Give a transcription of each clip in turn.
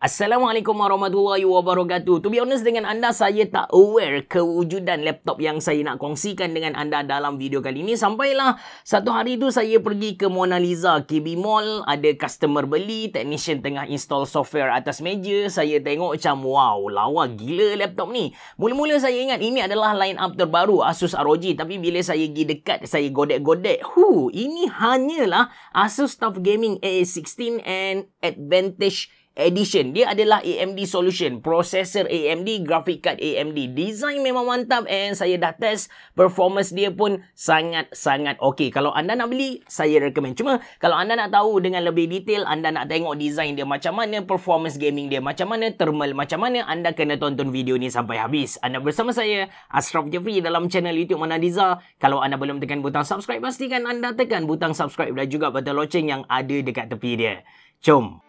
Assalamualaikum warahmatullahi wabarakatuh. To be honest dengan anda, saya tak aware kewujudan laptop yang saya nak kongsikan dengan anda dalam video kali ini. Sampailah satu hari tu saya pergi ke Mona Lisa KB Mall. Ada customer beli, technician tengah install software atas meja. Saya tengok macam wow, lawa gila laptop ni. Mula-mula saya ingat ini adalah line up terbaru Asus ROG. Tapi bila saya pergi dekat, saya godek-godek. Ini hanyalah Asus TUF Gaming A16 and Advantage Edition. Dia adalah AMD solution, processor AMD, graphic card AMD. Design memang mantap and saya dah test, performance dia pun sangat-sangat okey. Kalau anda nak beli, saya recommend. Cuma kalau anda nak tahu dengan lebih detail, anda nak tengok design dia macam mana, performance gaming dia macam mana, thermal macam mana, anda kena tonton video ni sampai habis. Anda bersama saya, Ashraf Jeffrey, dalam channel YouTube Mona Lisa. Kalau anda belum tekan butang subscribe, pastikan anda tekan butang subscribe dan juga butang loceng yang ada dekat tepi dia. Jom!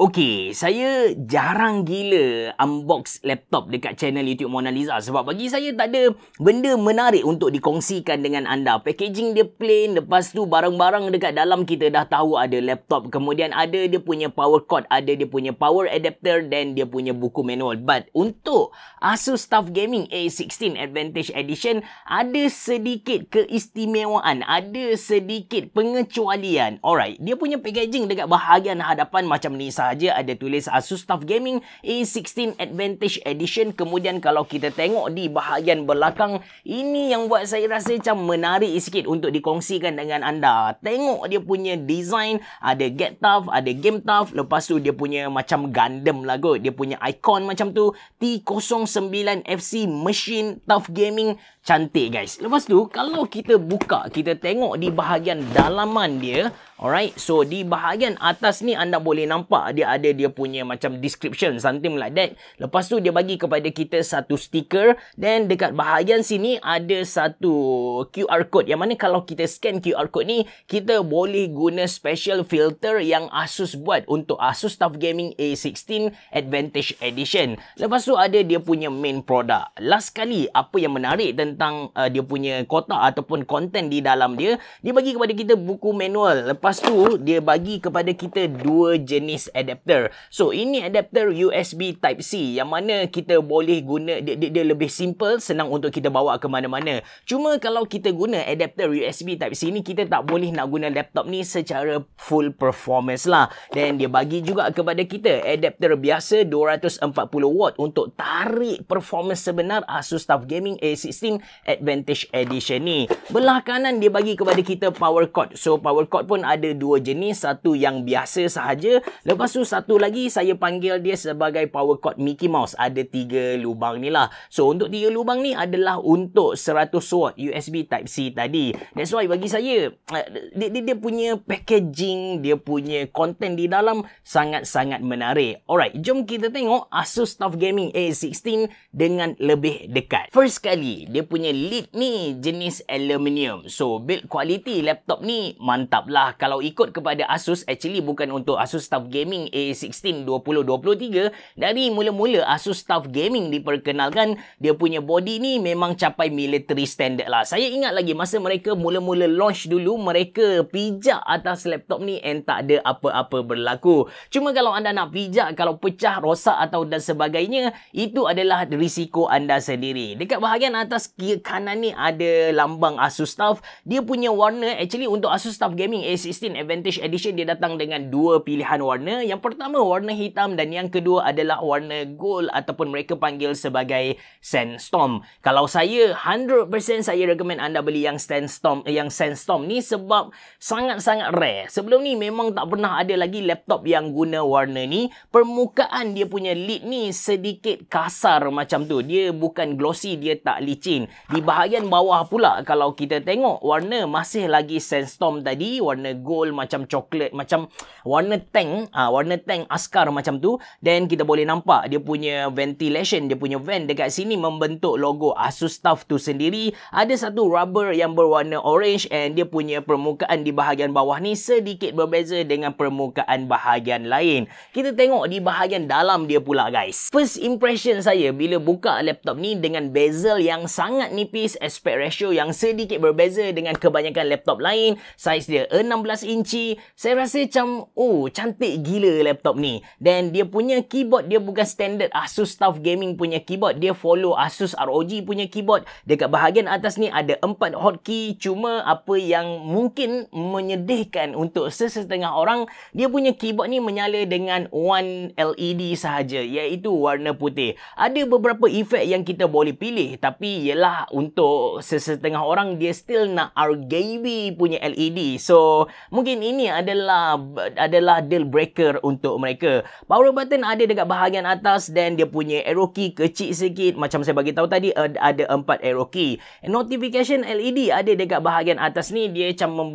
Okey, saya jarang gila unbox laptop dekat channel YouTube Mona Lisa sebab bagi saya tak ada benda menarik untuk dikongsikan dengan anda. Packaging dia plain, lepas tu barang-barang dekat dalam kita dah tahu ada laptop, kemudian ada dia punya power cord, ada dia punya power adapter dan dia punya buku manual. But untuk Asus TUF Gaming A16 Advantage Edition ada sedikit keistimewaan, ada sedikit pengecualian. Alright, dia punya packaging dekat bahagian hadapan macam ni sahaja, ada tulis Asus TUF Gaming A16 Advantage Edition. Kemudian kalau kita tengok di bahagian belakang, ini yang buat saya rasa macam menarik sikit untuk dikongsikan dengan anda. Tengok dia punya design, ada Get TUF, ada Game TUF, lepas tu dia punya macam Gundam lah kot, dia punya icon macam tu, T09FC Machine TUF Gaming. Cantik guys. Lepas tu kalau kita buka, kita tengok di bahagian dalaman dia. Alright, so di bahagian atas ni anda boleh nampak dia ada dia punya macam description, something like that. Lepas tu dia bagi kepada kita satu stiker, dan dekat bahagian sini ada satu QR code, yang mana kalau kita scan QR code ni, kita boleh guna special filter yang Asus buat untuk Asus TUF Gaming A16 Advantage Edition. Lepas tu ada dia punya main product. Last kali, apa yang menarik tentang dia punya kotak ataupun konten di dalam dia, dia bagi kepada kita buku manual. Lepas tu dia bagi kepada kita dua jenis adapter. So ini adapter USB Type-C yang mana kita boleh guna, dia lebih simple, senang untuk kita bawa ke mana-mana. Cuma kalau kita guna adapter USB Type-C ni, kita tak boleh nak guna laptop ni secara full performance lah. Dan dia bagi juga kepada kita adapter biasa 240 watt untuk tarik performance sebenar Asus TUF Gaming A16 Advantage Edition ni. Belah kanan dia bagi kepada kita power cord. So power cord pun ada dua jenis, satu yang biasa sahaja, lepas tu satu lagi saya panggil dia sebagai power cord Mickey Mouse, ada 3 lubang ni lah. So untuk 3 lubang ni adalah untuk 100 watt USB Type-C tadi. That's why bagi saya dia punya packaging, dia punya konten di dalam sangat-sangat menarik. Alright, jom kita tengok Asus TUF Gaming A16 dengan lebih dekat. First kali, dia punya lid ni jenis aluminium. So build quality laptop ni mantap lah. Kalau ikut kepada Asus, actually bukan untuk Asus TUF Gaming A16 2023. Dari mula-mula Asus TUF Gaming diperkenalkan, dia punya body ni memang capai military standard lah. Saya ingat lagi masa mereka mula-mula launch dulu, mereka pijak atas laptop ni and tak ada apa-apa berlaku. Cuma kalau anda nak pijak, kalau pecah, rosak atau dan sebagainya, itu adalah risiko anda sendiri. Dekat bahagian atas kiri kanan ni ada lambang Asus TUF. Dia punya warna, actually untuk Asus TUF Gaming A16 Advantage Edition, dia datang dengan dua pilihan warna. Yang pertama warna hitam dan yang kedua adalah warna gold ataupun mereka panggil sebagai Sandstorm. Kalau saya 100% saya recommend anda beli yang Sandstorm ni sebab sangat-sangat rare. Sebelum ni memang tak pernah ada lagi laptop yang guna warna ni. Permukaan dia punya lid ni sedikit kasar macam tu. Dia bukan glossy, dia tak licin. Di bahagian bawah pula, kalau kita tengok warna masih lagi Sandstorm tadi, warna gold macam coklat, macam warna tank askar macam tu. Dan kita boleh nampak dia punya ventilation, dia punya vent dekat sini membentuk logo Asus TUF tu sendiri. Ada satu rubber yang berwarna orange, and dia punya permukaan di bahagian bawah ni sedikit berbeza dengan permukaan bahagian lain. Kita tengok di bahagian dalam dia pula guys. First impression saya bila buka laptop ni dengan bezel yang sangat nipis, aspect ratio yang sedikit berbeza dengan kebanyakan laptop lain, saiz dia 16 inci, saya rasa macam cantik gila laptop ni. Dan dia punya keyboard dia bukan standard Asus TUF Gaming punya keyboard, dia follow Asus ROG punya keyboard. Dekat bahagian atas ni ada 4 hotkey, cuma apa yang mungkin menyedihkan untuk sesetengah orang, dia punya keyboard ni menyala dengan one LED sahaja, iaitu warna putih. Ada beberapa efek yang kita boleh pilih, tapi ialah untuk sesetengah orang dia still nak RGB punya LED. So mungkin ini adalah deal breaker untuk mereka. Power button ada dekat bahagian atas, dan dia punya arrow key kecil sikit. Macam saya bagi tahu tadi, ada 4 arrow key. Notification LED ada dekat bahagian atas ni, dia macam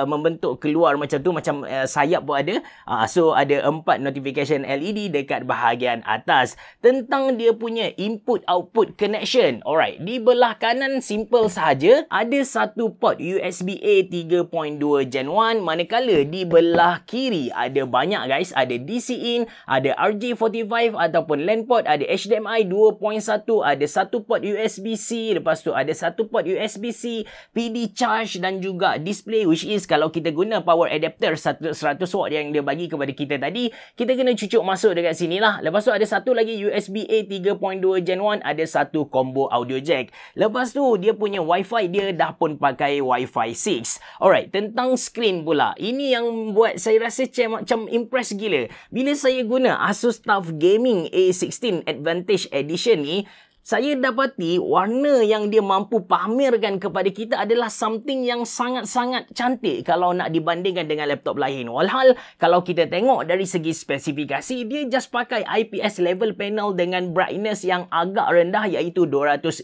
membentuk keluar macam tu, macam sayap pun ada. So ada 4 notification LED dekat bahagian atas. Tentang dia punya input output connection, alright, di belah kanan simple sahaja, ada satu port USB-A 3.2 Gen 1, manakala di belah kiri ada banyak guys, ada DC in, ada RJ45 ataupun LAN port, ada HDMI 2.1, ada satu port USB-C, lepas tu ada satu port USB-C, PD charge dan juga display, which is kalau kita guna power adapter 100 watt yang dia bagi kepada kita tadi, kita kena cucuk masuk dekat sini lah. Lepas tu ada satu lagi USB-A 3.2 Gen 1, ada satu combo audio jack. Lepas tu dia punya Wi-Fi dia dah pun pakai Wi-Fi 6. Alright, tentang screen pula, ini yang buat saya rasa macam impress gila. Bila saya guna Asus TUF Gaming A16 Advantage Edition ni, saya dapati warna yang dia mampu pamerkan kepada kita adalah something yang sangat-sangat cantik kalau nak dibandingkan dengan laptop lain. Walhal kalau kita tengok dari segi spesifikasi, dia just pakai IPS level panel dengan brightness yang agak rendah, iaitu 250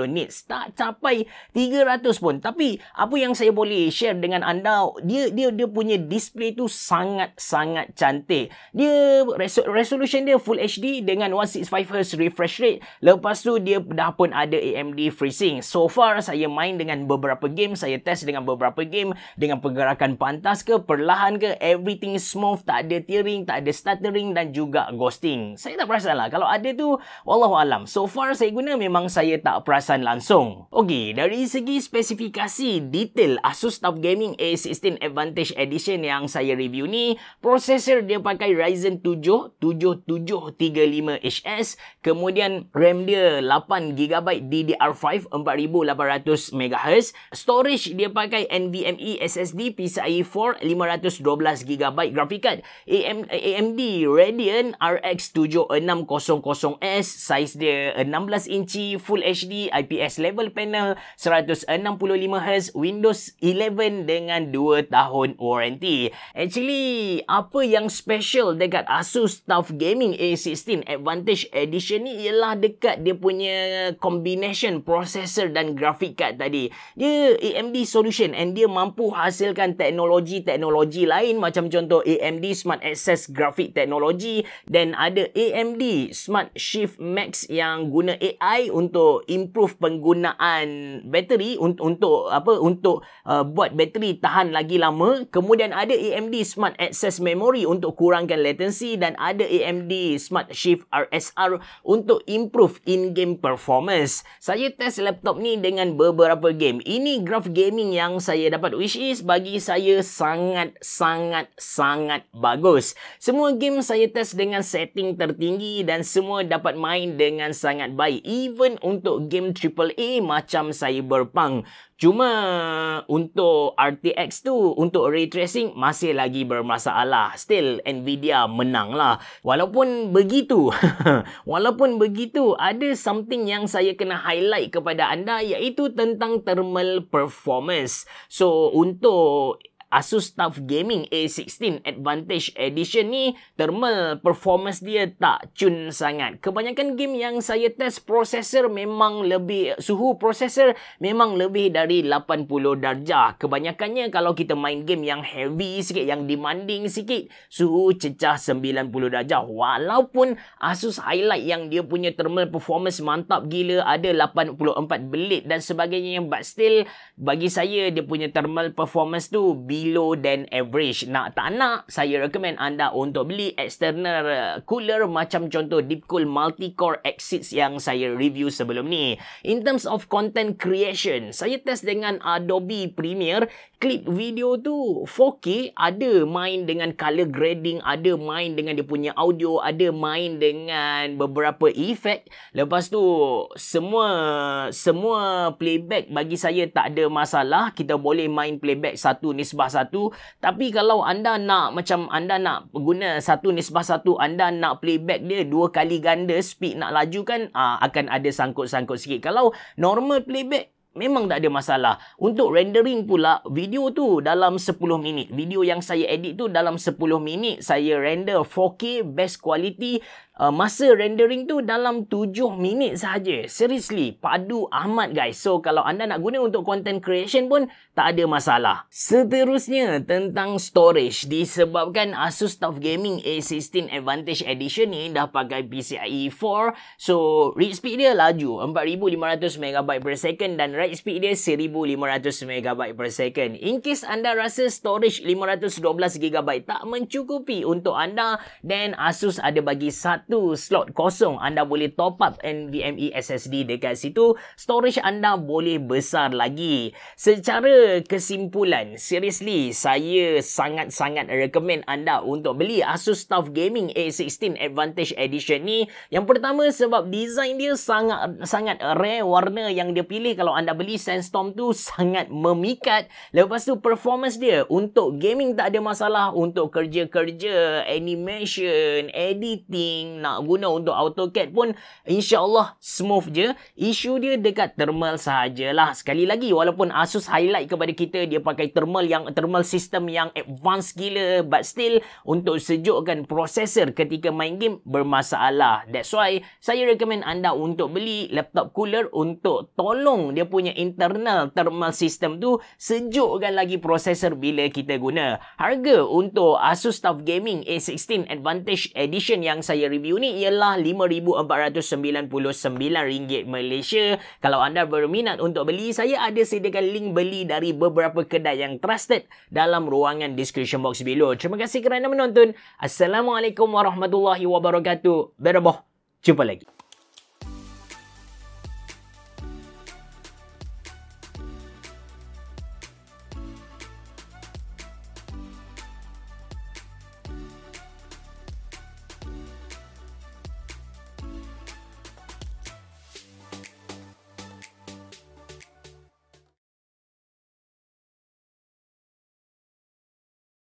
nits. Tak capai 300 pun. Tapi apa yang saya boleh share dengan anda, dia punya display tu sangat-sangat cantik. Dia resolution dia Full HD dengan 165Hz refresh rate. Lepas tu dia dah pun ada AMD FreeSync. So far saya main dengan beberapa game, saya test dengan beberapa game dengan pergerakan pantas ke, perlahan ke, everything smooth, tak ada tearing, tak ada stuttering dan juga ghosting. Saya tak perasan lah. Kalau ada tu, wallahualam. So far saya guna memang saya tak perasan langsung. Okey, dari segi spesifikasi detail Asus TUF Gaming A16 Advantage Edition yang saya review ni, prosesor dia pakai Ryzen 7 7735HS, kemudian RAM dia 8GB DDR5 4800 MHz. Storage dia pakai NVMe SSD PCIe 4 512GB. Graphic card AMD Radeon RX 7600S, size dia 16 inci, Full HD, IPS level panel, 165Hz, Windows 11 dengan 2 tahun warranty. Actually, apa yang special dekat Asus TUF Gaming A16 Advantage Edition ni ialah dekat dia punya combination processor dan graphic card tadi. Dia AMD solution, and dia mampu hasilkan teknologi lain, macam contoh AMD Smart Access Graphic Technology, dan ada AMD Smart Shift Max yang guna AI untuk improve penggunaan bateri untuk buat bateri tahan lagi lama. Kemudian ada AMD Smart Access Memory untuk kurangkan latency, dan ada AMD Smart Shift RSR untuk improve in-game performance. Saya test laptop ni dengan beberapa game. Ini graph gaming yang saya dapat, which is bagi saya sangat bagus. Semua game saya test dengan setting tertinggi dan semua dapat main dengan sangat baik. Even untuk game AAA macam Cyberpunk. Cuma untuk RTX tu, untuk ray tracing masih lagi bermasalah. Still Nvidia menang lah. Walaupun begitu, ada something yang saya kena highlight kepada anda, iaitu tentang thermal performance. So untuk Asus TUF Gaming A16 Advantage Edition ni thermal performance dia tak cun sangat. Kebanyakan game yang saya test prosesor memang lebih, suhu prosesor memang lebih dari 80 darjah. Kebanyakannya kalau kita main game yang heavy sikit, yang demanding sikit, suhu cecah 90 darjah. Walaupun Asus highlight yang dia punya thermal performance mantap gila, ada 84 belit dan sebagainya, but still bagi saya dia punya thermal performance tu below than average. Nak tak nak, saya recommend anda untuk beli external cooler macam contoh Deepcool Multi-Core X6 yang saya review sebelum ni. In terms of content creation, saya test dengan Adobe Premiere. Klip video tu 4K, ada main dengan color grading, ada main dengan dia punya audio, ada main dengan beberapa efek. Lepas tu semua playback bagi saya tak ada masalah. Kita boleh main playback 1:1. Tapi kalau anda nak guna 1:1, anda nak playback dia 2 kali ganda speed nak laju kan, akan ada sangkut-sangkut sikit. Kalau normal playback memang tak ada masalah. Untuk rendering pula, video tu dalam 10 minit. Video yang saya edit tu dalam 10 minit. Saya render 4K best quality. Masa rendering tu dalam 7 minit sahaja. Seriously, padu amat guys. So, kalau anda nak guna untuk content creation pun tak ada masalah. Seterusnya, tentang storage. Disebabkan Asus TUF Gaming A16 Advantage Edition ni dah pakai PCIe 4. So, read speed dia laju. 4500 MB per second dan write speed dia 1500 MB per second. In case anda rasa storage 512 GB tak mencukupi untuk anda, then Asus ada bagi satu slot kosong. Anda boleh top up NVMe SSD dekat situ. Storage anda boleh besar lagi. Secara kesimpulan, seriously, saya sangat-sangat recommend anda untuk beli Asus TUF Gaming A16 Advantage Edition ni. Yang pertama sebab design dia sangat rare. Warna yang dia pilih kalau anda beli Sandstorm tu sangat memikat. Lepas tu performance dia untuk gaming tak ada masalah. Untuk kerja-kerja, animation, editing, nak guna untuk AutoCAD pun insyaAllah smooth je. Isu dia dekat thermal sahajalah. Sekali lagi, walaupun Asus highlight kepada kita dia pakai thermal system yang advance gila, but still untuk sejukkan prosesor ketika main game bermasalah. That's why saya recommend anda untuk beli laptop cooler untuk tolong dia punya internal thermal system tu sejukkan lagi prosesor bila kita guna. Harga untuk Asus TUF Gaming A16 Advantage Edition yang saya review ni ialah RM5,499 Malaysia. Kalau anda berminat untuk beli, saya ada sediakan link beli dari beberapa kedai yang trusted dalam ruangan description box below. Terima kasih kerana menonton. Assalamualaikum warahmatullahi wabarakatuh. Berabah. Jumpa lagi.